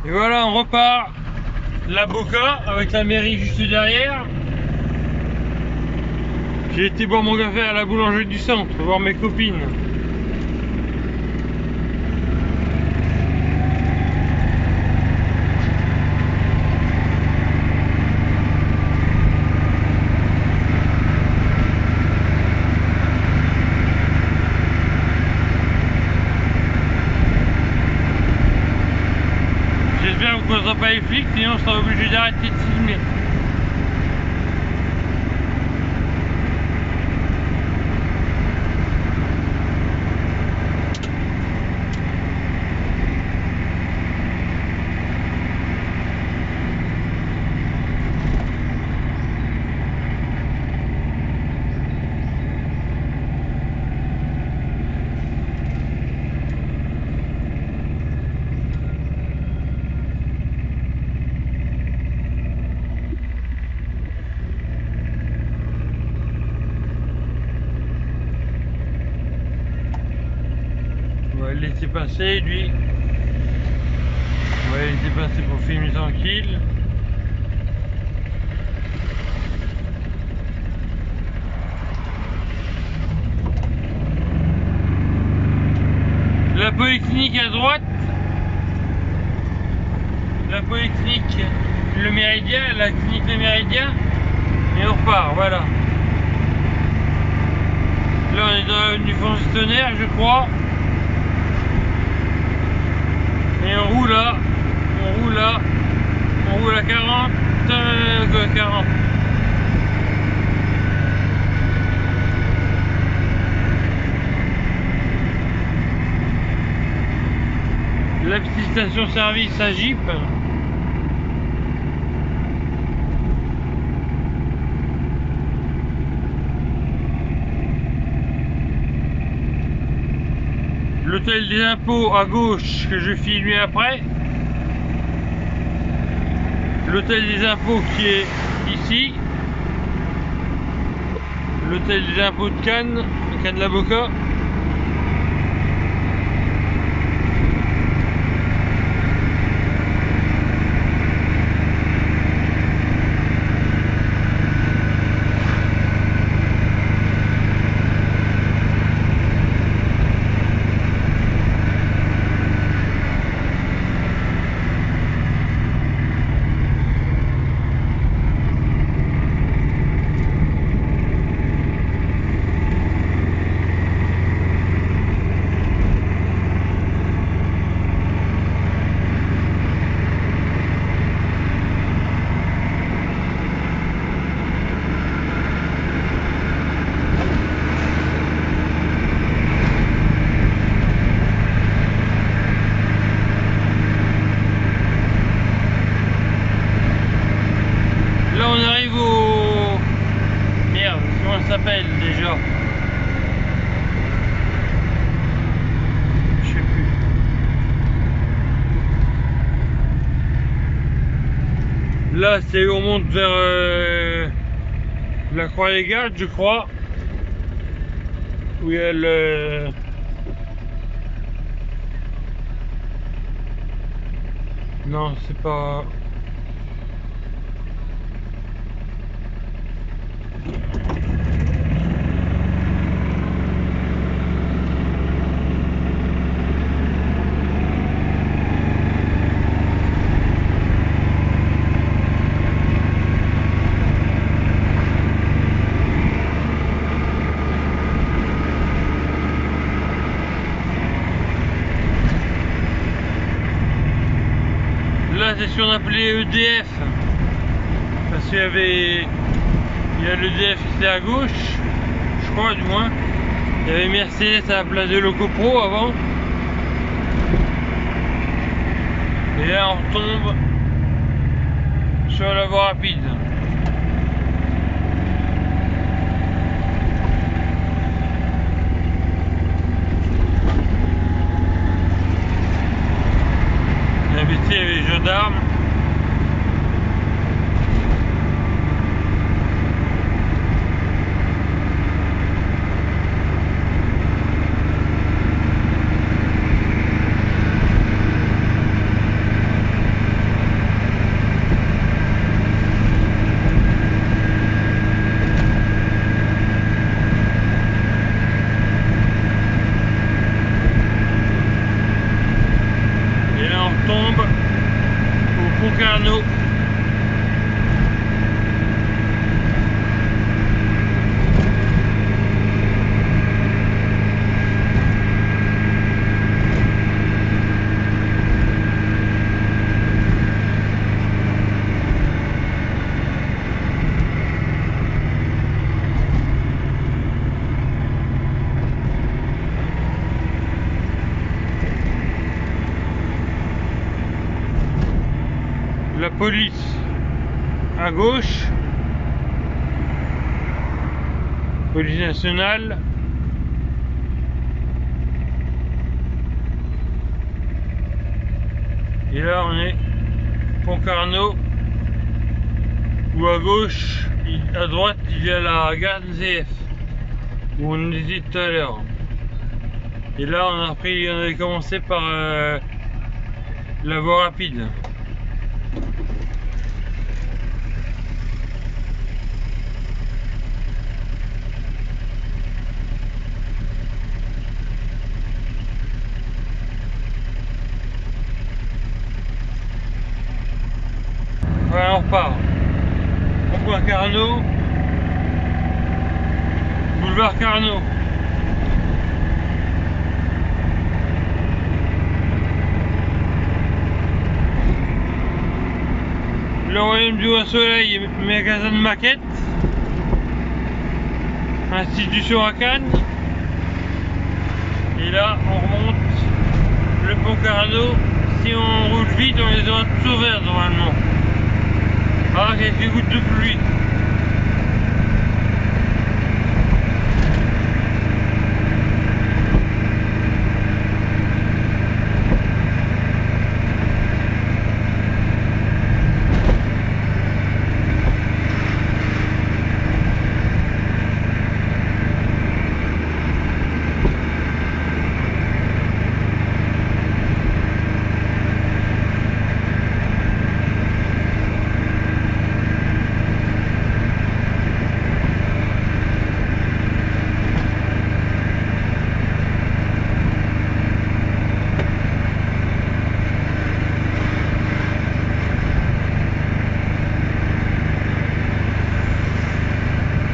Et voilà, on repart la Boca avec la mairie juste derrière. J'ai été boire mon café à la boulangerie du centre, voir mes copines. J'espère que vous ne causera pas les flics, sinon je serai obligé d'arrêter de filmer. On va le laisser passer, lui. On va le laisser passer pour filmer tranquille. La polyclinique à droite. La polyclinique Le Méridien, la clinique Le Méridien. Et on repart, voilà. Là on est dans l'avenue Francis Tonnerre, je crois. Et on roule là, on roule là, on roule à 40, 40. La petite station-service à Jeep. L'hôtel des impôts à gauche que je vais filmer après. L'hôtel des impôts qui est ici. L'hôtel des impôts de Cannes, la Boca. Là on arrive au... Merde, comment ça s'appelle déjà? Je sais plus. Là c'est on monte vers la Croix-les-Gardes, je crois. Où il y a le... Non, c'est pas... Là c'est ce qu'on appelait EDF. Parce qu'il y avait... Il y a l'EDF ici à gauche, je crois du moins. Il y avait Mercedes à la place de Locopro avant. Et là on retombe sur la voie rapide. Il y avait les gendarmes. pont Carnot. La police à gauche, police nationale, et là on est pont Carnot, où à gauche, à droite il y a la gare SNCF où on était tout à l'heure, et là on avait commencé par la voie rapide. Voilà, on repart. Rond-point Carnot, boulevard Carnot. Le Royaume du Haut Soleil, magasin de maquettes. Institution à Cannes. Et là, on remonte le pont Carnot. Si on roule vite, on les aura tous ouverts normalement. Ah, quelques gouttes de pluie.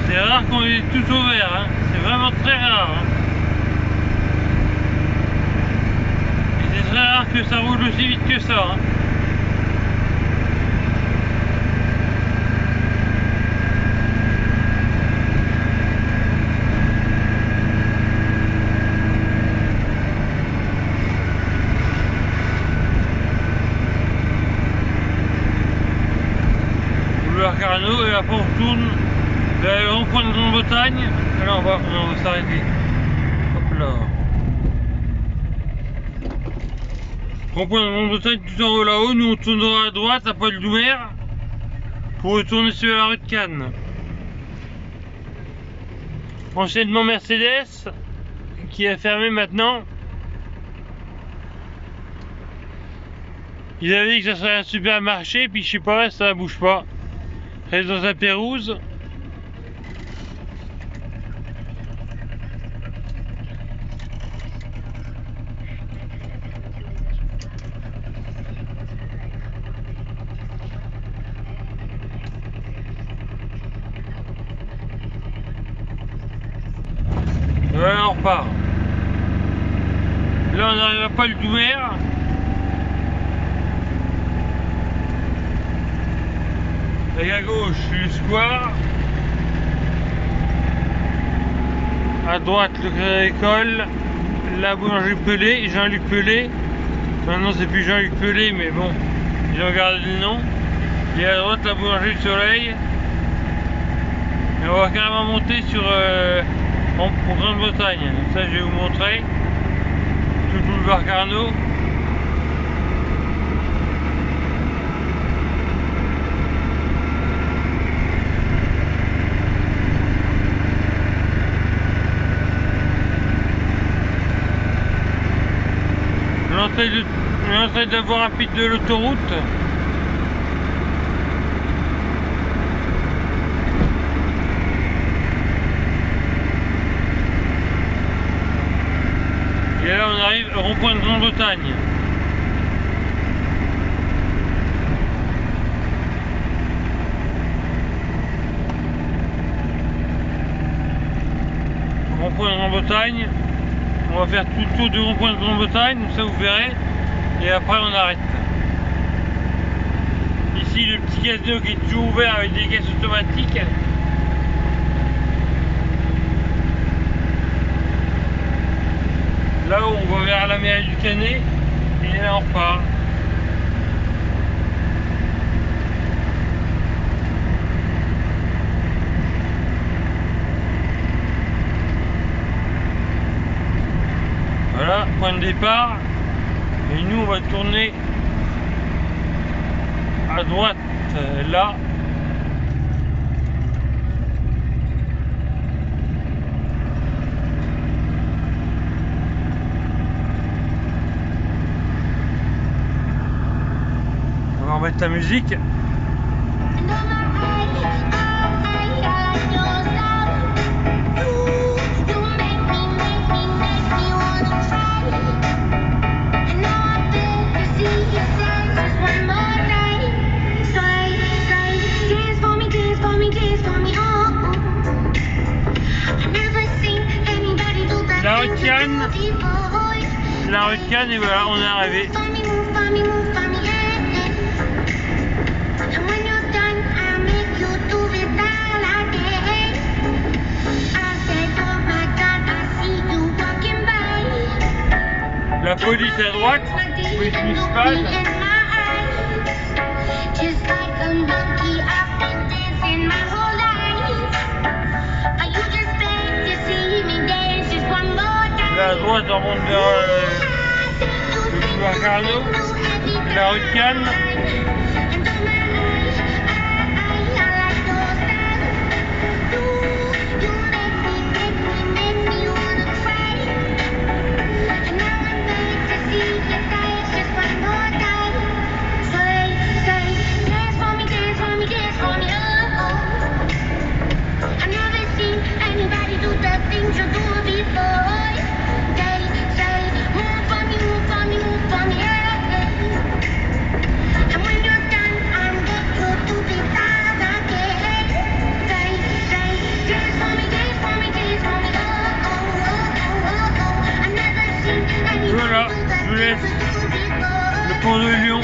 C'est rare qu'on ait tout ouvert, hein. C'est vraiment très rare. Hein. Et c'est très rare que ça roule aussi vite que ça. Hein. Boulevard Carnot, et après on retourne vers le rond-point de Grande-Bretagne. Et là on va s'arrêter. Hop là. Rond-point de Grande-Bretagne tout en haut là-haut, nous on tournera à droite à Paul-Doumer pour retourner sur la rue de Cannes. Enchaînement Mercedes qui est fermé maintenant. Ils avaient dit que ça serait un supermarché, puis je sais pas, ça bouge pas. Reste dans un Pérouse. Voilà, on repart. Là on arrive à Paul-Doumer. Et à gauche, le square. À droite, le Crédit Agricole. La boulangerie Pelé, Jean-Luc Pelé. Maintenant, c'est plus Jean-Luc Pelé, mais bon, ils ont gardé le nom. Et à droite, la boulangerie du Soleil. Et on va carrément monter sur en Grande-Bretagne. Ça, je vais vous montrer. Tout le boulevard Carnot. L'entrée de la voie rapide de l'autoroute. Et là on arrive au rond-point de Grande-Bretagne. Grande-Bretagne. On va faire tout le tour du rond-point de Grande-Bretagne, comme ça vous verrez. Et après on arrête. Ici le petit casino qui est toujours ouvert avec des caisses automatiques. Là-haut on va vers la mairie du Canet et là on repart. Voilà, point de départ. Et nous on va tourner à droite là. On va remettre la musique. La rue de Cannes, et voilà, on est arrivé. La police à droite, police municipale. Là à droite, on remonte vers le boulevard Carnot, la rue de Cannes. Voilà, je vous laisse le pont de Lyon.